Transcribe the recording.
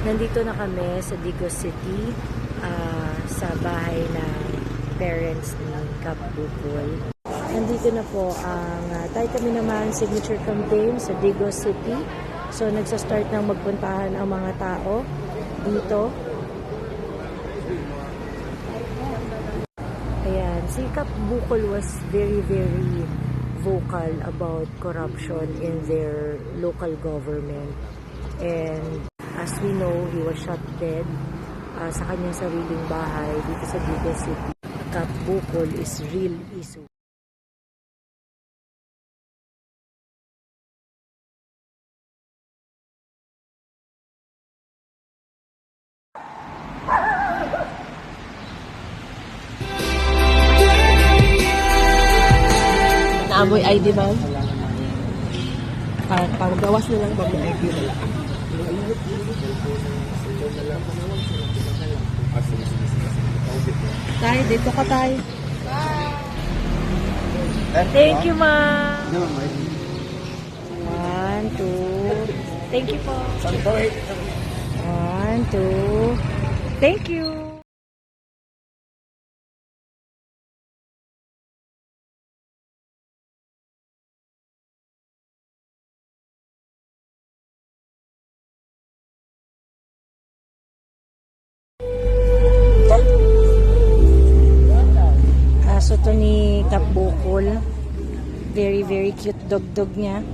Nandito na kami sa Digos City, sa bahay ng parents ni Kap Bukol. Nandito na po ang tayo kami naman signature campaign sa Digos City. So nagsa-start ng magpuntahan ang mga tao dito. Ayan, si Kap Bukol was very vocal about corruption in their local government. And as we know, he was shot dead sa kanyang sariling bahay dito sa Digos City. Kap Bukol is real issue. Naamoy ID, ma'am? Pang gawas na lang, ma'am, na ID na lang. Tay, dito ka, tay. Thank you, ma. 1, 2. Thank you po. 1, 2. Thank you. Aso to ni Kap Bukol. Very cute dog niya.